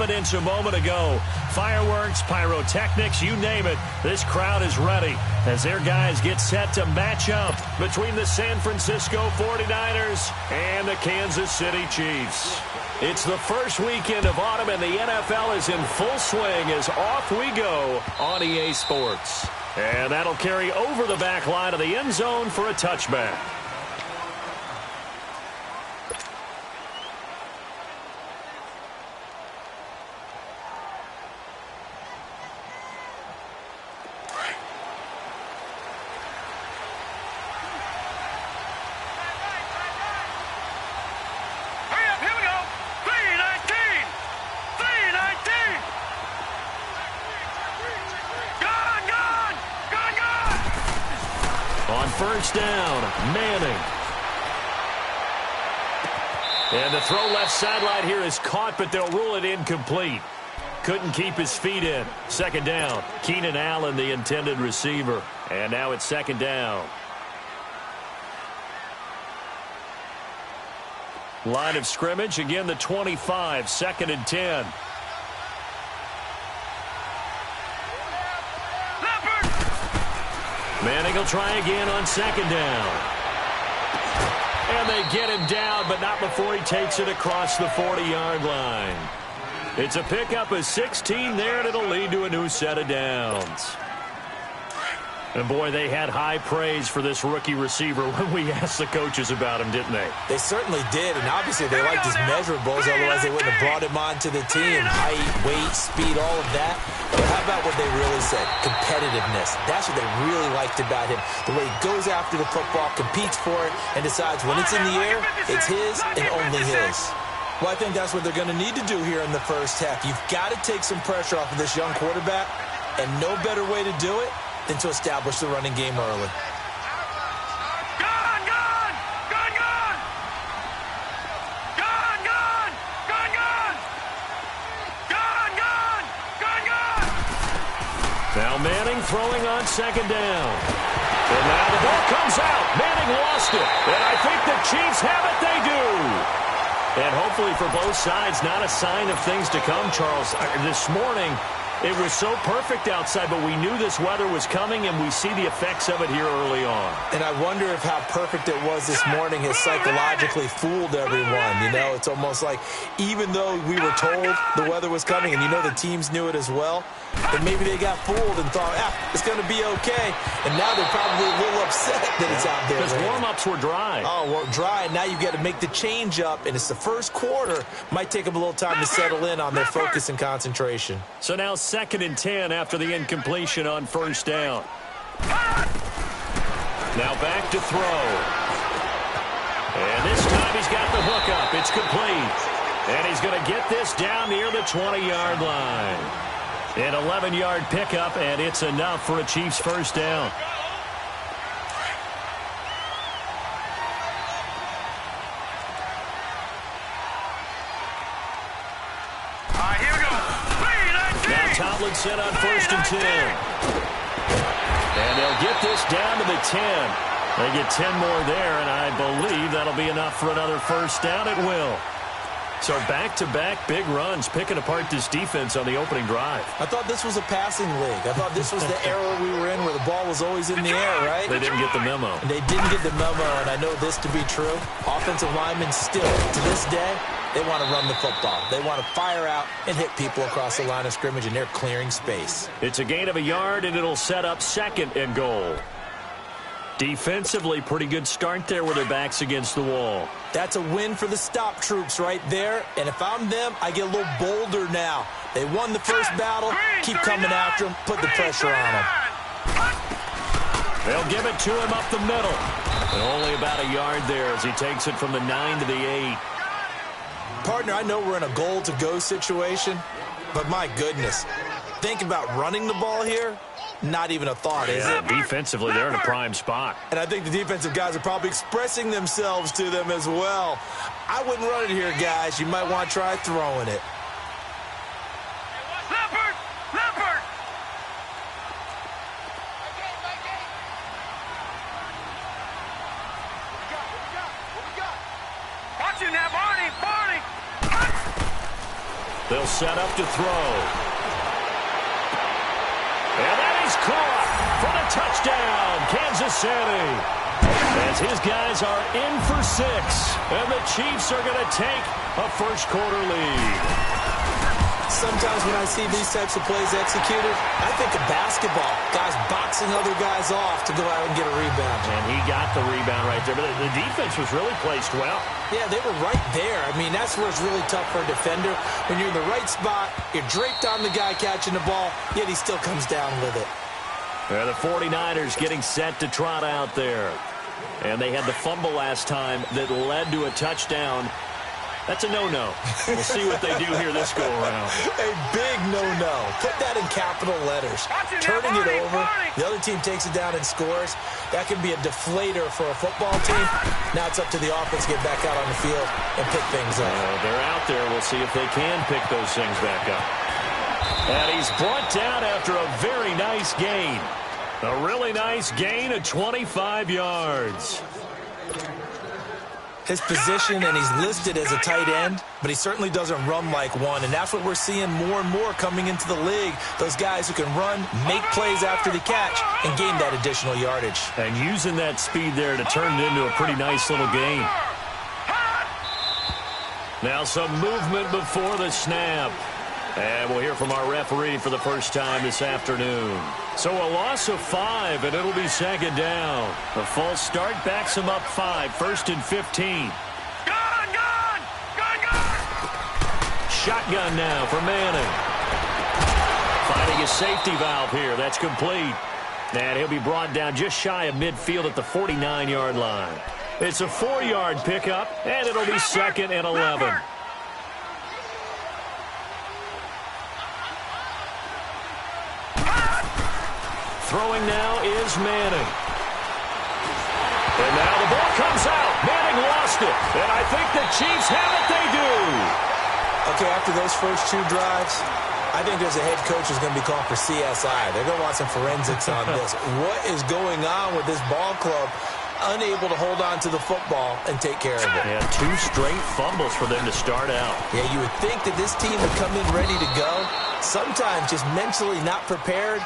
evidence a moment ago. Fireworks, pyrotechnics, you name it. This crowd is ready as their guys get set to match up between the San Francisco 49ers and the Kansas City Chiefs. It's the first weekend of autumn, and the NFL is in full swing as off we go on EA Sports. And that'll carry over the back line of the end zone for a touchback. First down, Manning. And the throw left sideline here is caught, but they'll rule it incomplete. Couldn't keep his feet in. Second down, Keenan Allen, the intended receiver. And now it's second down. Line of scrimmage, again the 25, second and 10. Manning will try again on second down. And they get him down, but not before he takes it across the 40-yard line. It's a pickup of 16 there, and it'll lead to a new set of downs. And, boy, they had high praise for this rookie receiver when we asked the coaches about him, didn't they? They certainly did, and obviously they liked his measurables, otherwise they wouldn't have brought him onto the team. Height, weight, speed, all of that. But how about what they really said? Competitiveness. That's what they really liked about him. The way he goes after the football, competes for it, and decides when it's in the air, it's his and only his. Well, I think that's what they're going to need to do here in the first half. You've got to take some pressure off of this young quarterback, and no better way to do it than to establish the running game early. Now Manning throwing on second down. And now the ball comes out. Manning lost it. And I think the Chiefs have it. They do. And hopefully for both sides, not a sign of things to come, Charles. This morning, it was so perfect outside, but we knew this weather was coming, and we see the effects of it here early on. And I wonder if how perfect it was this morning has psychologically fooled everyone. You know, it's almost like even though we were told the weather was coming, and you know the teams knew it as well, and maybe they got fooled and thought, it's going to be okay. And now they're probably a little upset that it's out there. Because warm-ups were dry. Oh, well, dry, and now you've got to make the change up, and it's the first quarter. Might take them a little time to settle in on their focus and concentration. So now second and 10 after the incompletion on first down. Now back to throw. And this time he's got the hook up. It's complete. And he's going to get this down near the 20-yard line. An 11-yard pickup, and it's enough for a Chiefs first down. Tomlinson on first and 10. And they'll get this down to the 10. They get 10 more there, and I believe that'll be enough for another first down. It will. So back-to-back big runs, picking apart this defense on the opening drive. I thought this was a passing league. I thought this was the era we were in where the ball was always in the air, right? They didn't get the memo. And they didn't get the memo, and I know this to be true. Offensive linemen still, to this day, they want to run the football. They want to fire out and hit people across the line of scrimmage, and they're clearing space. It's a gain of a yard, and it'll set up second and goal. Defensively, pretty good start there with their backs against the wall. That's a win for the stop troops right there. And if I'm them, I get a little bolder now. They won the first battle. Keep coming after them. Put the pressure on them. They'll give it to him up the middle. And only about a yard there as he takes it from the 9 to the 8. Partner, I know we're in a goal-to-go situation, but my goodness, think about running the ball here. Not even a thought, is it? Defensively, they're in a prime spot. And I think the defensive guys are probably expressing themselves to them as well. I wouldn't run it here, guys. You might want to try throwing it. Leopard! Watch him now, Barney! They'll set up to throw. And that is caught for the touchdown, Kansas City. As his guys are in for 6, and the Chiefs are going to take a first-quarter lead. Sometimes when I see these types of plays executed, I think of basketball. Guys boxing other guys off to go out and get a rebound. And he got the rebound right there. But the defense was really placed well. Yeah, they were right there. I mean, that's where it's really tough for a defender. When you're in the right spot, you're draped on the guy catching the ball, yet he still comes down with it. The 49ers getting set to trot out there. And they had the fumble last time that led to a touchdown. That's a no-no. We'll see what they do here this go-around. A big no-no. Put that in capital letters. Turning it over, the other team takes it down and scores. That can be a deflator for a football team. Now it's up to the offense to get back out on the field and pick things up. They're out there. We'll see if they can pick those things back up. And he's brought down after a very nice gain. A really nice gain of 25 yards. His position, and he's listed as a tight end, but he certainly doesn't run like one, and that's what we're seeing more and more coming into the league. Those guys who can run, make plays after the catch, and gain that additional yardage. And using that speed there to turn it into a pretty nice little gain. Now some movement before the snap. And we'll hear from our referee for the first time this afternoon. So a loss of 5, and it'll be second down. The false start backs him up 5, 1st and 15. Gun! Shotgun now for Manning. Finding a safety valve here. That's complete. And he'll be brought down just shy of midfield at the 49-yard line. It's a 4-yard pickup, and it'll be 2nd and 11. Throwing now is Manning. And now the ball comes out. Manning lost it. And I think the Chiefs have it. They do. Okay, after those first 2 drives, I think there's a head coach who's going to be calling for CSI. They're going to want some forensics on this. What is going on with this ball club? Unable to hold on to the football and take care of it. Yeah, 2 straight fumbles for them to start out. Yeah, you would think that this team would come in ready to go. Sometimes just mentally not prepared.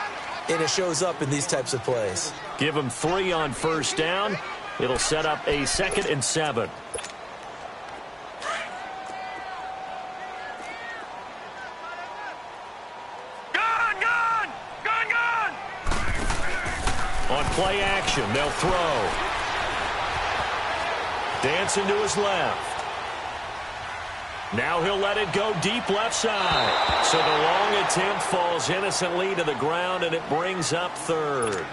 And it shows up in these types of plays. Give them 3 on first down. It'll set up a 2nd and 7. Gun! On play action, they'll throw. Dancing to his left. Now he'll let it go deep left side. So the long attempt falls innocently to the ground, and it brings up 3rd.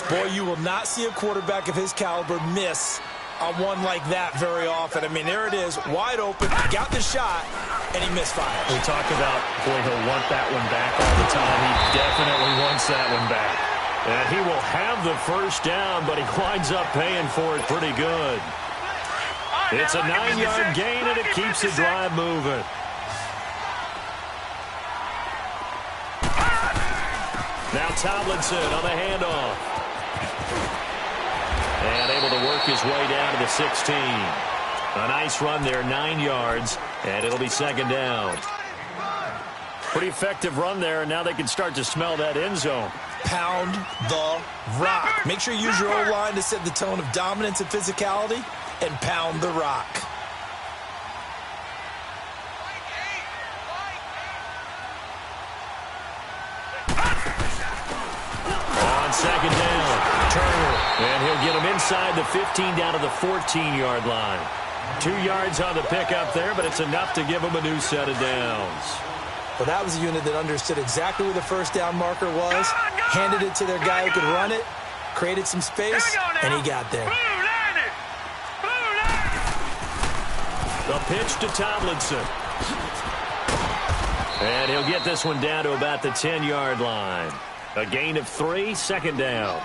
Boy, you will not see a quarterback of his caliber miss on one like that very often. I mean, there it is, wide open, got the shot, and he misfires. We talk about, boy, he'll want that one back all the time. He definitely wants that one back. And he will have the first down, but he winds up paying for it pretty good. It's a 9-yard gain, and it keeps the drive moving. Now Tomlinson on the handoff. And able to work his way down to the 16. A nice run there, 9 yards, and it'll be 2nd down. Pretty effective run there, and now they can start to smell that end zone. Pound the rock. Make sure you use your O-line to set the tone of dominance and physicality, and pound the rock. On 2nd down, Turner, and he'll get him inside the 15 down to the 14-yard line. 2 yards on the pickup there, but it's enough to give him a new set of downs. Well, that was a unit that understood exactly where the first down marker was, handed it to their guy who could run it, created some space, and he got there. The pitch to Tomlinson. And he'll get this one down to about the 10-yard line. A gain of 3, 2nd down.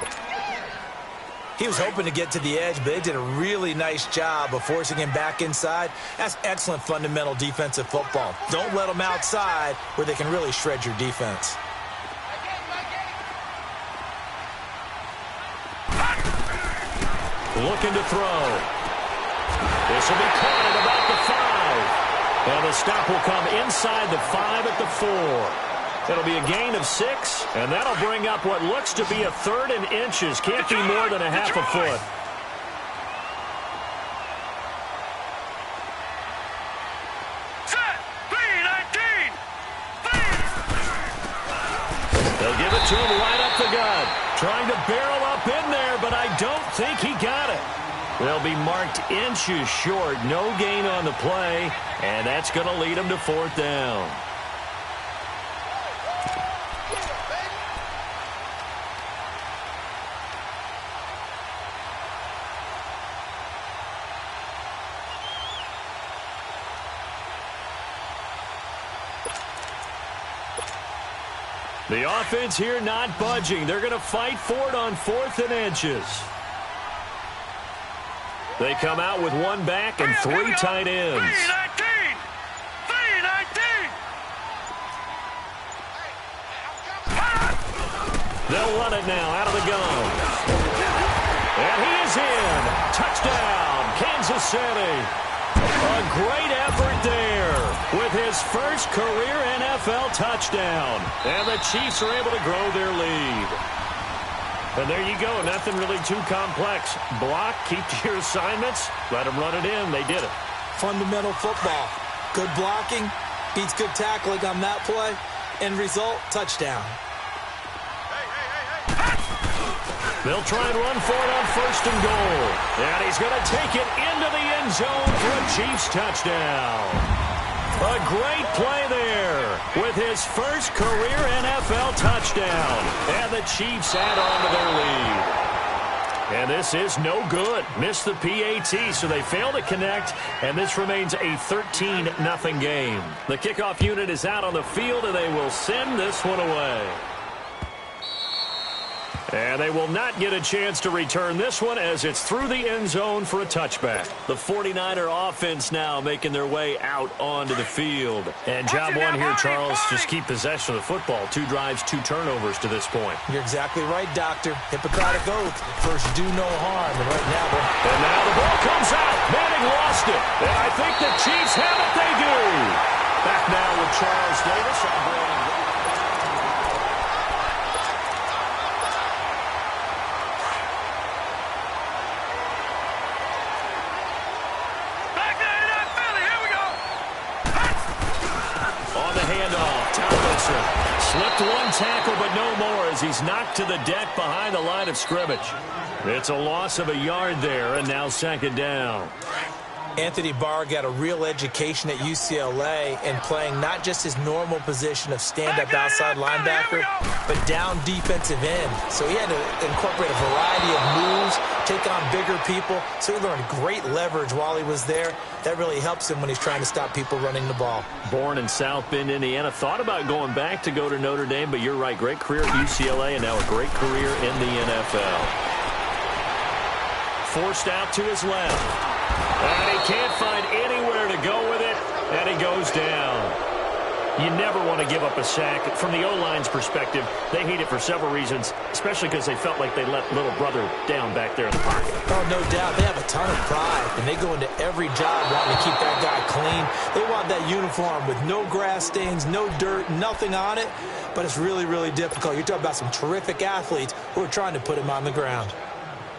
He was hoping to get to the edge, but they did a really nice job of forcing him back inside. That's excellent fundamental defensive football. Don't let them outside where they can really shred your defense. Looking to throw. This will be caught at about the 5. And the stop will come inside the 5 at the 4. It'll be a gain of 6, and that'll bring up what looks to be a 3rd and inches. Can't be more than a half a foot. They'll give it to him right up the gut. Trying to barrel up in there, but I don't think he got it. They'll be marked inches short. No gain on the play, and that's going to lead them to 4th down. The offense here not budging. They're going to fight for it on 4th and inches. They come out with 1 back and 3 tight ends. 3-19! They'll run it now out of the gun. And he is in. Touchdown, Kansas City. A great effort there with his first career NFL touchdown. And the Chiefs are able to grow their lead. And there you go. Nothing really too complex. Block, keep to your assignments, let them run it in. They did it. Fundamental football. Good blocking beats good tackling on that play. End result, touchdown. They'll try and run for it on 1st and goal. And he's going to take it into the end zone for a Chiefs touchdown. A great play there with his first career NFL touchdown. And the Chiefs add on to their lead. And this is no good. Missed the PAT, so they fail to connect. And this remains a 13-0 game. The kickoff unit is out on the field, and they will send this one away. And they will not get a chance to return this one as it's through the end zone for a touchback. The 49er offense now making their way out onto the field. And job one here, Charles, just keep possession of the football. 2 drives, 2 turnovers to this point. You're exactly right, Doctor. Hippocratic oath. First, do no harm. And right now, and now the ball comes out. Manning lost it. And I think the Chiefs have it. They do. Back now with Charles Davis on Brandon. Slipped 1 tackle, but no more as he's knocked to the deck behind the line of scrimmage. It's a loss of a yard there, and now 2nd down. Anthony Barr got a real education at UCLA and playing not just his normal position of stand-up outside linebacker, but down defensive end. So he had to incorporate a variety of moves, take on bigger people. So he learned great leverage while he was there. That really helps him when he's trying to stop people running the ball. Born in South Bend, Indiana. Thought about going back to go to Notre Dame, but you're right. Great career at UCLA and now a great career in the NFL. Forced out to his left. And he can't find anywhere to go with it, and he goes down. You never want to give up a sack. From the O-line's perspective, they hate it for several reasons, especially because they felt like they let little brother down back there in the pocket. Oh, no doubt. They have a ton of pride, and they go into every job wanting to keep that guy clean. They want that uniform with no grass stains, no dirt, nothing on it, but it's really, really difficult. You're talking about some terrific athletes who are trying to put him on the ground.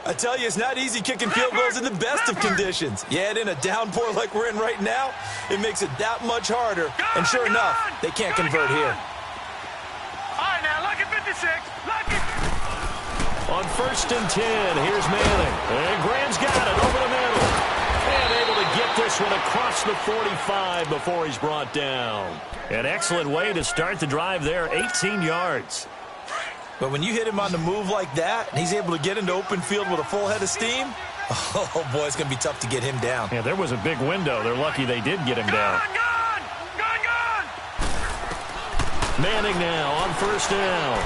I tell you, it's not easy kicking field goals in the best of conditions. Yet in a downpour like we're in right now, it makes it that much harder. And sure enough, they can't convert here. All right, now, lucky 56. Lucky. On 1st and 10, here's Manning. And Graham's got it over the middle. And able to get this one across the 45 before he's brought down. An excellent way to start the drive there, 18 yards. But when you hit him on the move like that, and he's able to get into open field with a full head of steam, oh, boy, it's going to be tough to get him down. Yeah, there was a big window. They're lucky they did get him down. Gone! Manning now on 1st down.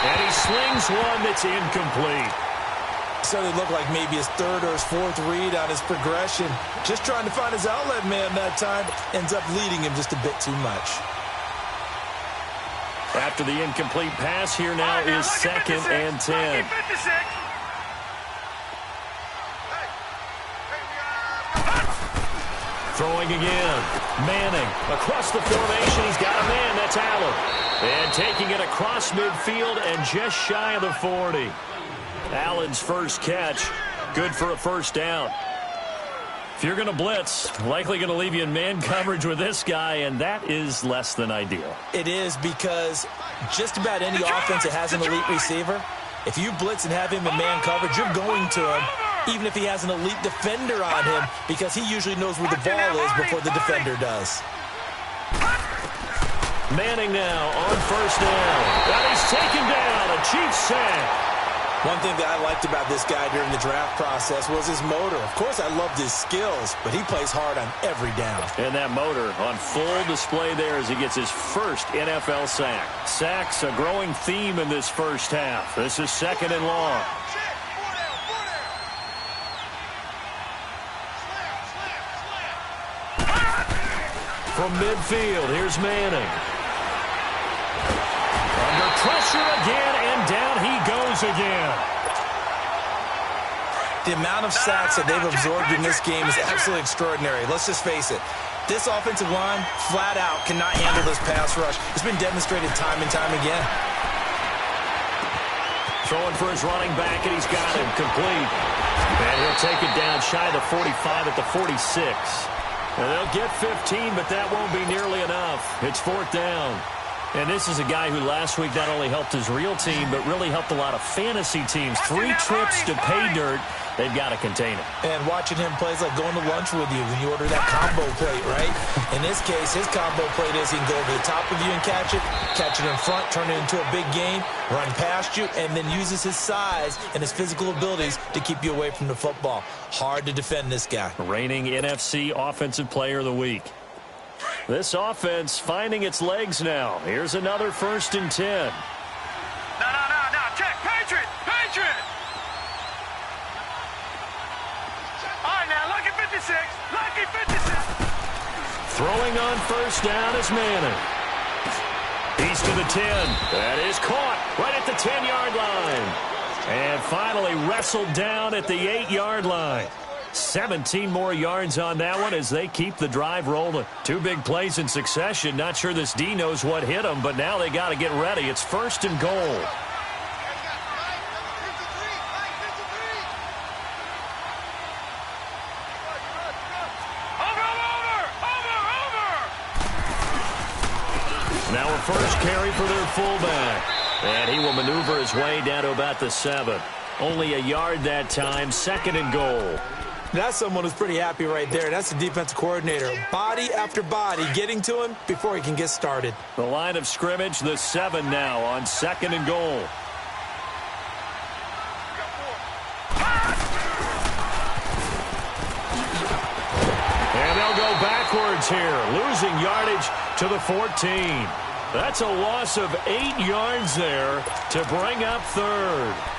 And he slings one that's incomplete. So it looked like maybe his 3rd or his 4th read on his progression. Just trying to find his outlet man that time. Ends up leading him just a bit too much. After the incomplete pass, here now is 2nd and 10. Throwing again. Manning across the formation. He's got a man. That's Allen. And taking it across midfield and just shy of the 40. Allen's first catch. Good for a first down. If you're going to blitz, likely going to leave you in man coverage with this guy, and that is less than ideal. It is, because just about any offense that has an elite receiver, if you blitz and have him in man coverage, you're going to him, even if he has an elite defender on him, because he usually knows where the ball is before the defender does. Manning now on first down. And he's taken down. A Chiefs sack. One thing that I liked about this guy during the draft process was his motor. Of course, I loved his skills, but he plays hard on every down. And that motor on full display there as he gets his first NFL sack. Sacks a growing theme in this first half. This is second and long. From midfield, here's Manning. Under pressure again, and down he goes again. The amount of sacks that they've absorbed in this game is absolutely extraordinary. Let's just face it. This offensive line, flat out, cannot handle this pass rush. It's been demonstrated time and time again. Throwing for his running back, and he's got him complete. And he'll take it down shy of the 45 at the 46. And they'll get 15, but that won't be nearly enough. It's fourth down. And this is a guy who last week not only helped his real team, but really helped a lot of fantasy teams. 3 trips to pay dirt. They've got to contain him. And watching him play is like going to lunch with you when you order that combo plate, right? In this case, his combo plate is he can go over the top of you and catch it in front, turn it into a big gain, run past you, and then uses his size and his physical abilities to keep you away from the football. Hard to defend this guy. Reigning NFC Offensive Player of the Week. This offense finding its legs now. Here's another 1st and 10. No. Check. Patriot. All right, now, lucky 56. Lucky 56. Throwing on first down is Manning. He's to the 10. That is caught right at the 10-yard line. And finally wrestled down at the 8-yard line. 17 more yards on that one as they keep the drive rolling. 2 big plays in succession. Not sure this D knows what hit them, but now they got to get ready. It's 1st and goal. Now a first carry for their fullback. And he will maneuver his way down to about the 7. Only a yard that time. 2nd and goal. That's someone who's pretty happy right there. That's the defensive coordinator. Body after body getting to him before he can get started. The line of scrimmage, the 7 now on 2nd and goal. And they'll go backwards here, losing yardage to the 14. That's a loss of 8 yards there to bring up 3rd.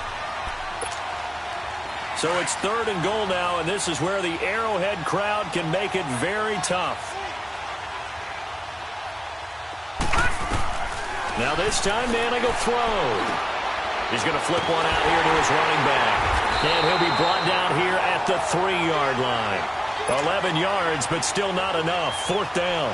So it's 3rd and goal now, and this is where the Arrowhead crowd can make it very tough. Now this time, Manning will throw. He's going to flip one out here to his running back. And he'll be brought down here at the 3-yard line. 11 yards, but still not enough. 4th down.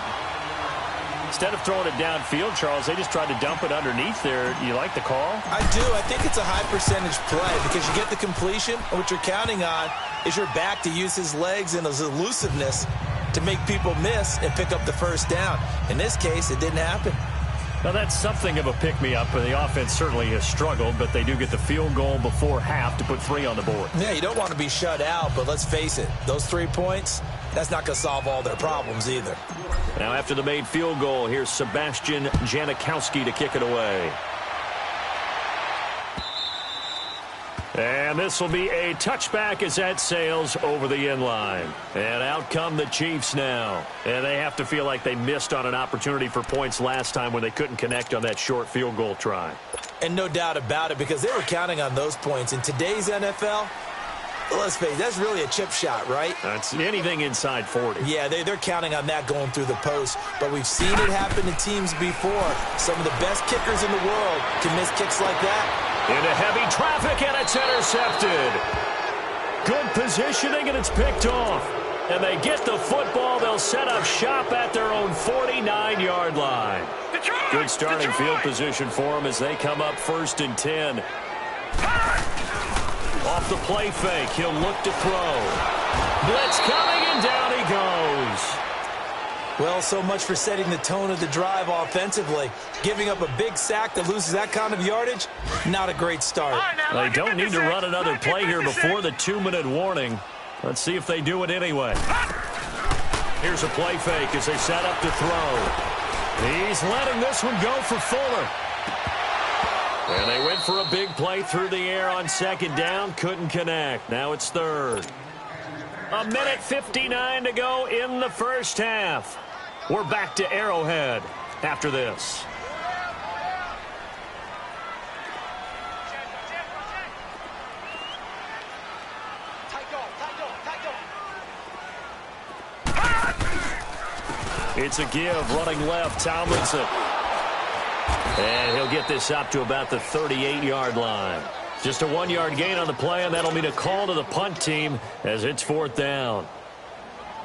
Instead of throwing it downfield, Charles, they just tried to dump it underneath there. You like the call? I do. I think it's a high-percentage play because you get the completion, and what you're counting on is your back to use his legs and his elusiveness to make people miss and pick up the first down. In this case, it didn't happen. Now, that's something of a pick-me-up. The offense certainly has struggled, but they do get the field goal before half to put 3 on the board. Yeah, you don't want to be shut out, but let's face it, those 3 points, that's not going to solve all their problems either. Now, after the made field goal, here's Sebastian Janikowski to kick it away. And this will be a touchback as that sails over the end line. And out come the Chiefs now. And they have to feel like they missed on an opportunity for points last time when they couldn't connect on that short field goal try. And no doubt about it, because they were counting on those points. In today's NFL, let's face it, that's really a chip shot, right? That's anything inside 40. Yeah, they're counting on that going through the post. But we've seen it happen to teams before. Some of the best kickers in the world can miss kicks like that. Into heavy traffic, and it's intercepted. Good positioning, and it's picked off. And they get the football. They'll set up shop at their own 49-yard line. Good starting field position for them as they come up 1st and 10. Off the play fake, he'll look to throw. Blitz coming, and down he goes. Well, so much for setting the tone of the drive offensively. Giving up a big sack that loses that kind of yardage, not a great start. They don't need to run another play here before the 2-minute warning. Let's see if they do it anyway. Here's a play fake as they set up to throw. He's letting this one go for Fuller. And they went for a big play through the air on 2nd down. Couldn't connect. Now it's 3rd. 1:59 to go in the first half. We're back to Arrowhead after this. It's a give, running left, Tomlinson. And he'll get this up to about the 38-yard line. Just a 1-yard gain on the play, and that'll mean a call to the punt team as it's 4th down.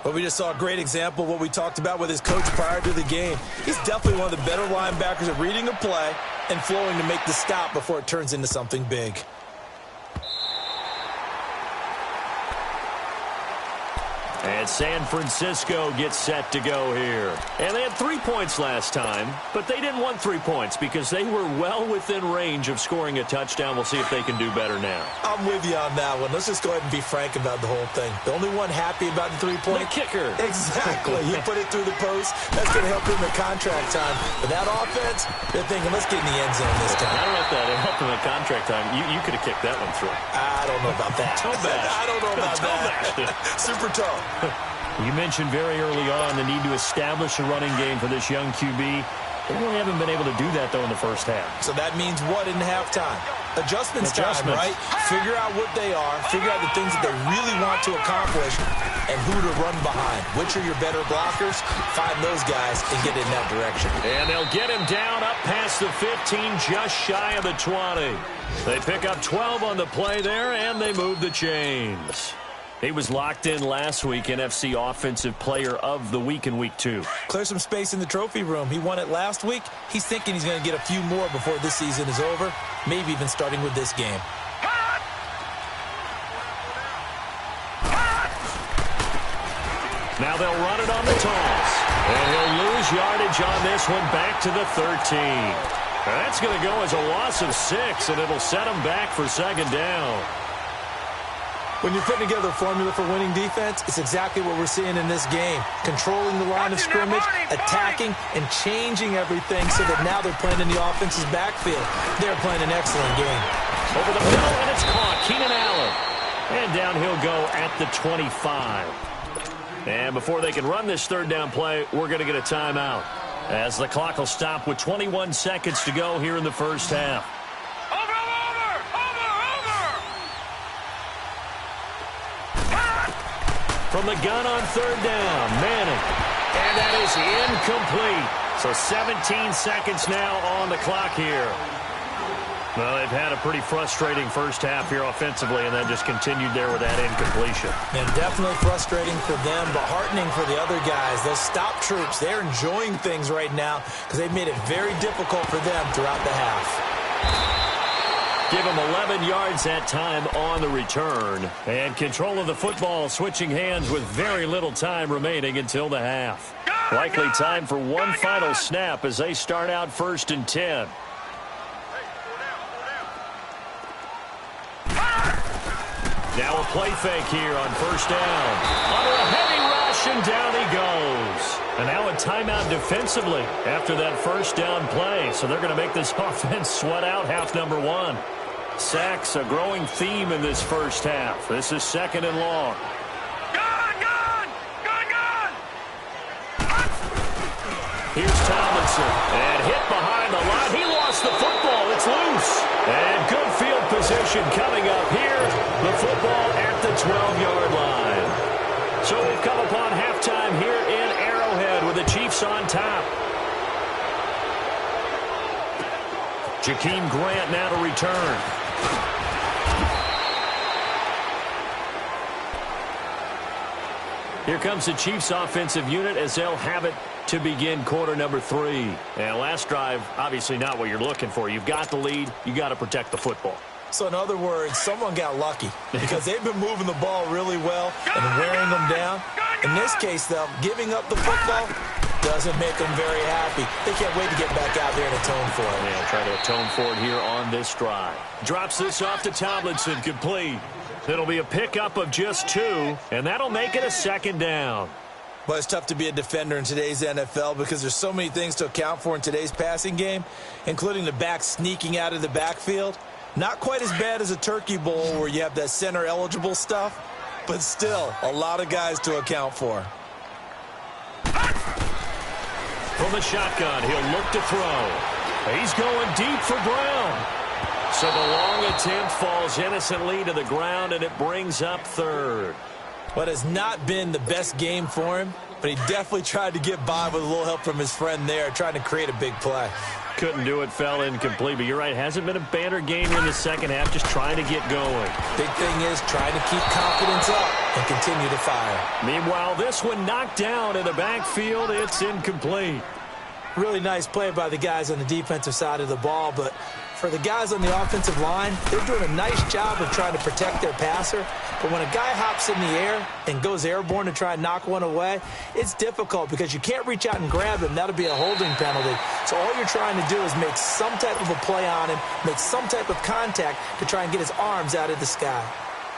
Well, we just saw a great example of what we talked about with his coach prior to the game. He's definitely one of the better linebackers at reading a play and flowing to make the stop before it turns into something big. And San Francisco gets set to go here. And they had 3 points last time, but they didn't want 3 points because they were well within range of scoring a touchdown. We'll see if they can do better now. I'm with you on that one. Let's just go ahead and be frank about the whole thing. The only one happy about the 3-point? The kicker. Exactly. He put it through the post. That's going to help him in contract time. But that offense, they're thinking, let's get in the end zone this time. I don't know if that helped him in contract time. You could have kicked that one through. I don't know about that. Toe bash. I don't know about that. Super toe. You mentioned very early on the need to establish a running game for this young QB. They really haven't been able to do that, though, in the first half. So that means what in halftime? Adjustments time, right? Figure out what they are, figure out the things that they really want to accomplish, and who to run behind. Which are your better blockers? Find those guys and get in that direction. And they'll get him down up past the 15, just shy of the 20. They pick up 12 on the play there, and they move the chains. He was locked in last week, NFC Offensive Player of the Week in Week 2. Clear some space in the trophy room. He won it last week. He's thinking he's going to get a few more before this season is over, maybe even starting with this game. Now they'll run it on the toss. And he'll lose yardage on this one back to the 13. That's going to go as a loss of 6, and it'll set him back for 2nd down. When you're putting together a formula for winning defense, it's exactly what we're seeing in this game. Controlling the line of scrimmage, attacking, and changing everything so that now they're playing in the offense's backfield. They're playing an excellent game. Over the middle, and it's caught. Keenan Allen. And down he'll go at the 25. And before they can run this 3rd down play, we're going to get a timeout, as the clock will stop with 21 seconds to go here in the first half. From the gun on 3rd down, Manning. And that is incomplete. So 17 seconds now on the clock here. Well, they've had a pretty frustrating first half here offensively, and then just continued there with that incompletion. And definitely frustrating for them, but heartening for the other guys. Those stop troops, they're enjoying things right now because they've made it very difficult for them throughout the half. Give him 11 yards that time on the return. And control of the football switching hands with very little time remaining until the half. Likely time for one final snap as they start out 1st and 10. Now a play fake here on 1st down. Under a heavy rush, and down he goes. And now a timeout defensively after that 1st down play. So they're going to make this offense sweat out half number 1. Sacks, a growing theme in this first half. This is 2nd and long. Here's Tomlinson. And hit behind the line. He lost the football. It's loose. And good field position coming up here. The football at the 12-yard line. So we've come upon halftime here in Arrowhead with the Chiefs on top. Jakeem Grant now to return. Here comes the Chiefs offensive unit as they'll have it to begin quarter number 3. And last drive, obviously not what you're looking for. You've got the lead. You got to protect the football. So in other words, someone got lucky because they've been moving the ball really well and wearing them down. In this case, though, giving up the football doesn't make them very happy. They can't wait to get back out there and atone for it. Yeah, try to atone for it here on this drive. Drops this off to Tomlinson, complete. It'll be a pickup of just 2, and that'll make it a 2nd down. But it's tough to be a defender in today's NFL because there's so many things to account for in today's passing game, including the back sneaking out of the backfield. Not quite as bad as a turkey bowl where you have that center-eligible stuff, but still a lot of guys to account for. From the shotgun, he'll look to throw. He's going deep for Brown. So the long attempt falls innocently to the ground, and it brings up 3rd. What has not been the best game for him, but he definitely tried to get by with a little help from his friend there, trying to create a big play. Couldn't do it, fell incomplete, but you're right, hasn't been a banner game in the second half, just trying to get going. Big thing is trying to keep confidence up and continue to fire. Meanwhile, this one knocked down in the backfield, it's incomplete. Really nice play by the guys on the defensive side of the ball, but for the guys on the offensive line, they're doing a nice job of trying to protect their passer. But when a guy hops in the air and goes airborne to try and knock one away, it's difficult because you can't reach out and grab him. That'll be a holding penalty. So all you're trying to do is make some type of a play on him, make some type of contact to try and get his arms out of the sky.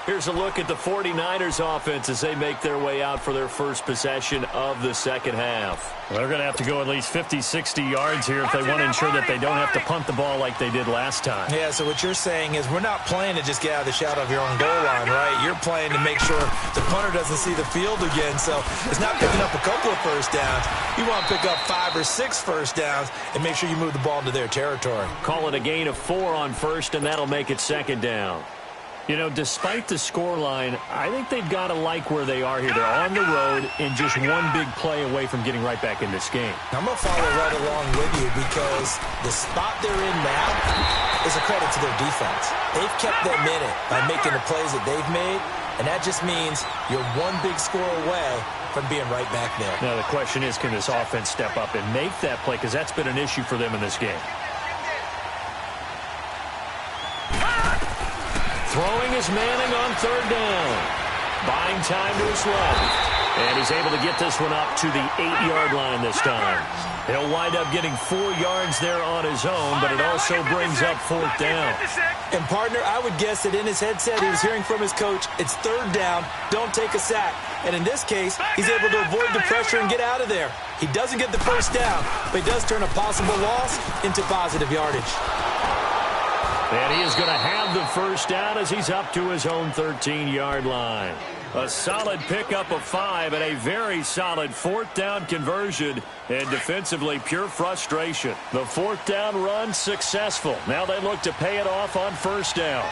Here's a look at the 49ers offense as they make their way out for their first possession of the second half. They're going to have to go at least 50, 60 yards here if they want to ensure that they don't have to punt the ball like they did last time. Yeah, so what you're saying is we're not playing to just get out of the shadow of your own goal line, right? You're playing to make sure the punter doesn't see the field again. So it's not picking up a couple of first downs. You want to pick up 5 or 6 first downs and make sure you move the ball into their territory. Call it a gain of 4 on first, and that'll make it 2nd down. You know, despite the scoreline, I think they've got to like where they are here. They're on the road and just one big play away from getting right back in this game. I'm going to follow right along with you because the spot they're in now is a credit to their defense. They've kept them in it by making the plays that they've made, and that just means you're one big score away from being right back there. Now, the question is, can this offense step up and make that play? Because that's been an issue for them in this game. Throwing is Manning on 3rd down. Buying time to his left. And he's able to get this one up to the 8-yard line this time. He'll wind up getting 4 yards there on his own, but it also brings up 4th down. And, partner, I would guess that in his headset he was hearing from his coach, it's 3rd down, don't take a sack. And in this case, he's able to avoid the pressure and get out of there. He doesn't get the first down, but he does turn a possible loss into positive yardage. And he is going to have the first down as he's up to his own 13-yard line. A solid pickup of 5 and a very solid 4th down conversion. And defensively, pure frustration. The 4th down run successful. Now they look to pay it off on 1st down.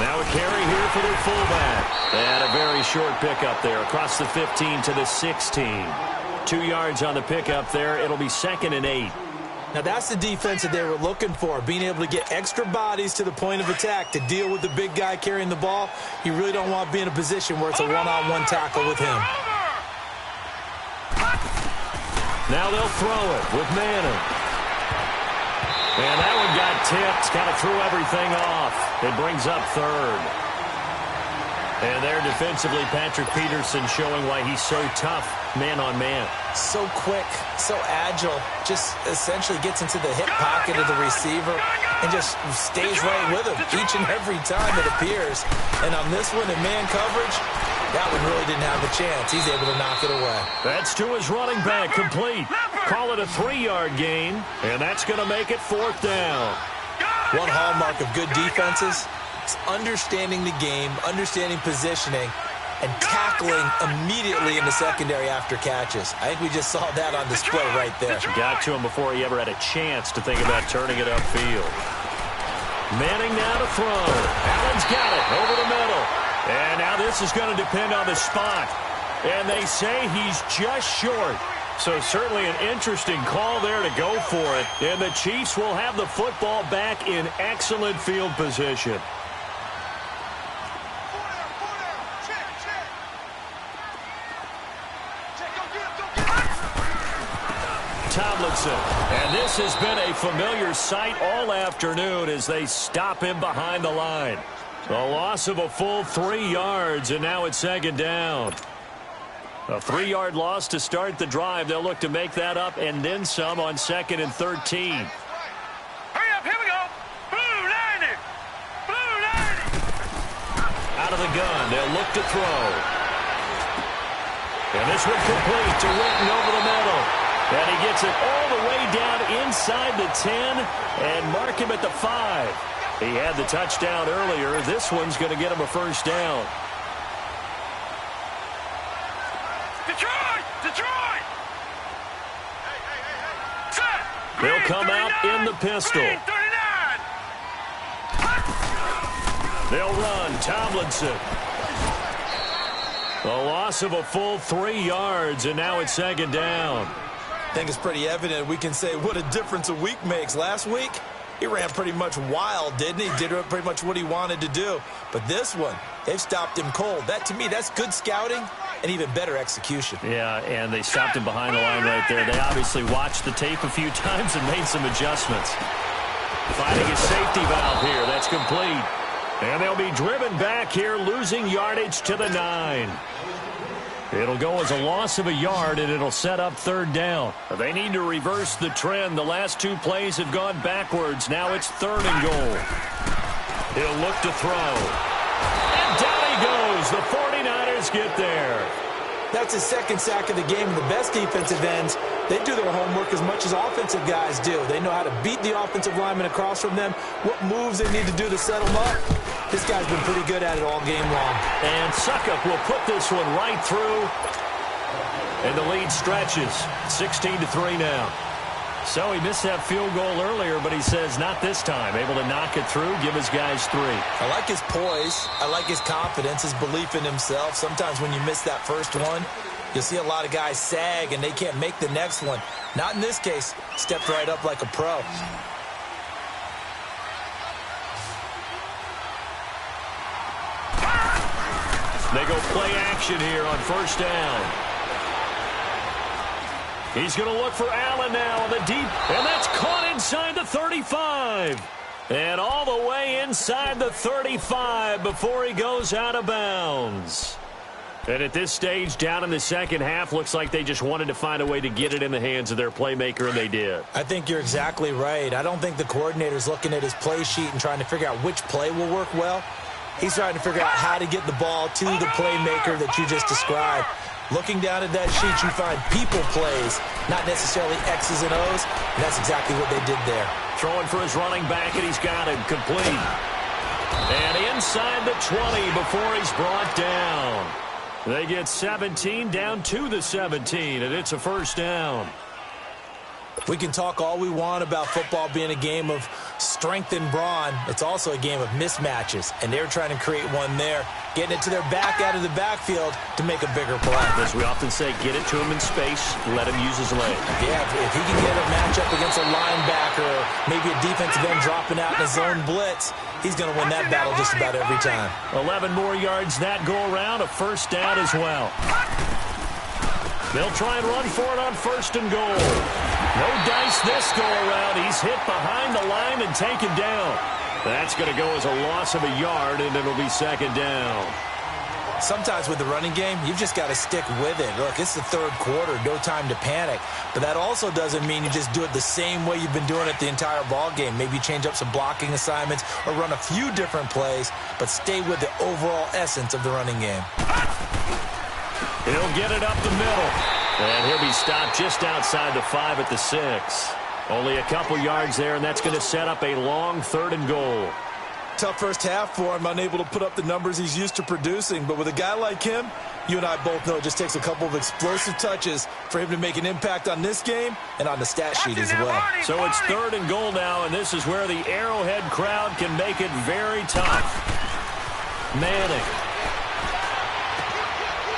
Now a carry here for their fullback. And a very short pickup there across the 15 to the 16. 2 yards on the pickup there. It'll be 2nd and 8. Now, that's the defense that they were looking for, being able to get extra bodies to the point of attack to deal with the big guy carrying the ball. You really don't want to be in a position where it's a one-on-one tackle with him. Now they'll throw it with Manning. And that one got tipped, kind of threw everything off. It brings up 3rd. And there defensively, Patrick Peterson showing why he's so tough man on man. So quick, so agile, just essentially gets into the hip pocket of the receiver and just stays right with him each and every time it appears. And on this one in man coverage, that one really didn't have a chance. He's able to knock it away. That's to his running back, complete. Call it a 3-yard gain, and that's going to make it 4th down. One hallmark of good defenses is understanding the game, understanding positioning, and tackling immediately in the secondary after catches. I think we just saw that on display right there. Got to him before he ever had a chance to think about turning it upfield. Manning now to throw. Allen's got it over the middle. And now this is going to depend on the spot. And they say he's just short. So certainly an interesting call there to go for it. And the Chiefs will have the football back in excellent field position. Tomlinson. And this has been a familiar sight all afternoon as they stop him behind the line. A loss of a full 3 yards, and now it's second down. A 3-yard loss to start the drive. They'll look to make that up and then some on 2nd and 13. Hurry up, here we go. Blue 90. Blue 90. Out of the gun, they'll look to throw. And this one complete to Witten over the middle. And he gets it all the way down inside the 10 and mark him at the 5. He had the touchdown earlier. This one's going to get him a first down. Detroit! Detroit! Set! They'll come out in the pistol. 39. They'll run. Tomlinson. A loss of a full 3 yards, and now it's second down. I think it's pretty evident we can say what a difference a week makes. Last week, he ran pretty much wild, didn't he? Did pretty much what he wanted to do. But this one, they've stopped him cold. That, to me, that's good scouting and even better execution. Yeah, and they stopped him behind the line right there. They obviously watched the tape a few times and made some adjustments. Finding a safety valve here. That's complete. And they'll be driven back here, losing yardage to the 9. It'll go as a loss of a yard, and it'll set up third down. They need to reverse the trend. The last 2 plays have gone backwards. Now it's 3rd and goal. He'll look to throw. And down he goes. The 49ers get there. That's his 2nd sack of the game. The best defensive ends, they do their homework as much as offensive guys do. They know how to beat the offensive lineman across from them, what moves they need to do to set them up. This guy's been pretty good at it all game long. And Suckup will put this one right through. And the lead stretches. 16-3 now. So he missed that field goal earlier, but he says not this time. Able to knock it through, give his guys 3. I like his poise. I like his confidence, his belief in himself. Sometimes when you miss that first one, you'll see a lot of guys sag and they can't make the next one. Not in this case. Stepped right up like a pro. They go play action here on first down. He's going to look for Allen now on the deep, and that's caught inside the 35. And all the way inside the 35 before he goes out of bounds. And at this stage, down in the second half, looks like they just wanted to find a way to get it in the hands of their playmaker, and they did. I think you're exactly right. I don't think the coordinator's looking at his play sheet and trying to figure out which play will work well. He's trying to figure out how to get the ball to the playmaker that you just described. Looking down at that sheet, you find people plays, not necessarily X's and O's, and that's exactly what they did there. Throwing for his running back, and he's got him complete. And inside the 20 before he's brought down. They get 17 down to the 17, and it's a first down. We can talk all we want about football being a game of strength and brawn. It's also a game of mismatches, and they're trying to create one there, getting it to their back out of the backfield to make a bigger play. As we often say, get it to him in space, let him use his leg. Yeah, if he can get a matchup against a linebacker or maybe a defensive end dropping out in a zone blitz, he's going to win that battle just about every time. 11 more yards that go around, a first down as well. They'll try and run for it on first and goal. No dice this go around. He's hit behind the line and taken down. That's going to go as a loss of a yard, and it'll be second down. Sometimes with the running game, you've just got to stick with it. Look, it's the third quarter, no time to panic. But that also doesn't mean you just do it the same way you've been doing it the entire ball game. Maybe you change up some blocking assignments or run a few different plays, but stay with the overall essence of the running game. He'll get it up the middle. And he'll be stopped just outside the 5 at the 6. Only a couple yards there, and that's going to set up a long 3rd and goal. Tough first half for him, unable to put up the numbers he's used to producing. But with a guy like him, you and I both know it just takes a couple of explosive touches for him to make an impact on this game and on the stat sheet as well. So it's 3rd and goal now, and this is where the Arrowhead crowd can make it very tough. Manning.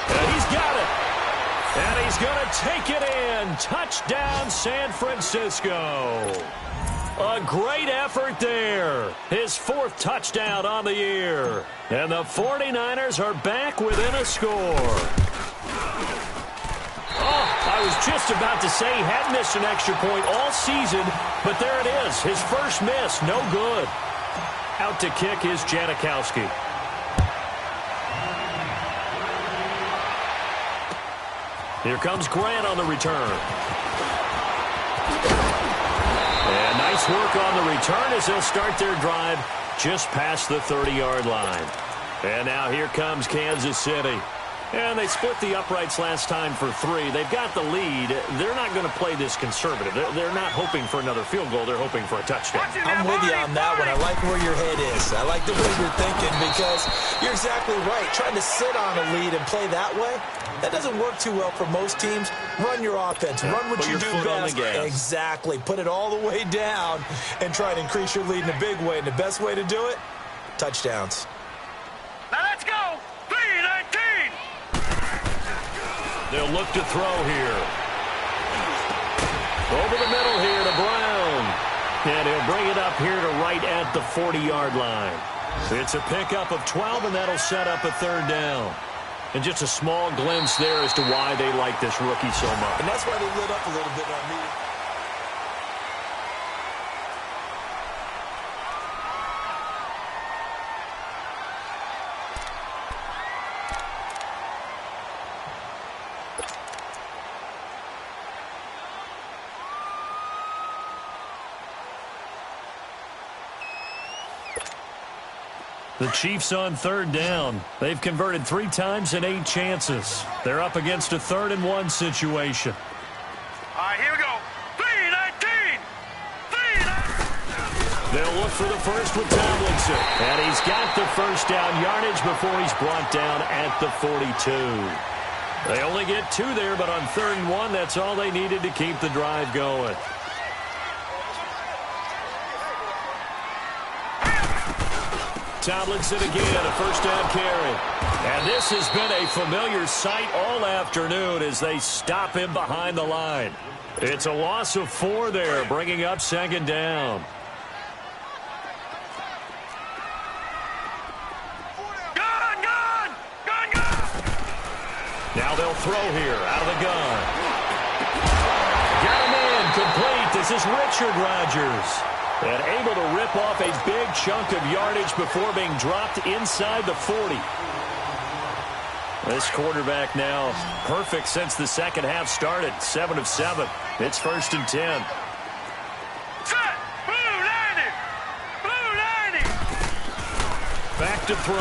And he's got it. And he's going to take it in. Touchdown, San Francisco. A great effort there. His 4th touchdown on the year. And the 49ers are back within a score. Oh, a I was just about to say he hadn't missed an extra point all season, but there it is. His first miss, no good. Out to kick is Janikowski. Here comes Grant on the return. And nice work on the return as they'll start their drive just past the 30-yard line. And now here comes Kansas City. And they split the uprights last time for 3. They've got the lead. They're not going to play this conservative. They're not hoping for another field goal. They're hoping for a touchdown. I'm with you on that one. I like where your head is. I like the way you're thinking because you're exactly right. Trying to sit on a lead and play that way, that doesn't work too well for most teams. Run your offense. Run what you do best. Exactly. Put it all the way down and try to increase your lead in a big way. And the best way to do it, touchdowns. Now let's go. 3-19. They'll look to throw here. Over the middle here to Brown. And he'll bring it up here to right at the 40-yard line. It's a pickup of 12, and that'll set up a third down. And just a small glimpse there as to why they like this rookie so much. And that's why they lit up a little bit on me. The Chiefs on third down. They've converted 3 times in 8 chances. They're up against a 3rd-and-1 situation. All right, here we go. 3-19. 3-19. They'll look for the first with Tomlinson. And he's got the first down yardage before he's brought down at the 42. They only get 2 there, but on 3rd and 1, that's all they needed to keep the drive going. Tomlinson again, a first down carry. And this has been a familiar sight all afternoon as they stop him behind the line. It's a loss of 4 there, bringing up 2nd down. Gun! Now they'll throw here out of the gun. Got him in, complete. This is Richard Rodgers. And able to rip off a big chunk of yardage before being dropped inside the 40. This quarterback now perfect since the second half started. 7 of 7. It's 1st and 10. Set! Blue 90! Blue 90! Back to throw.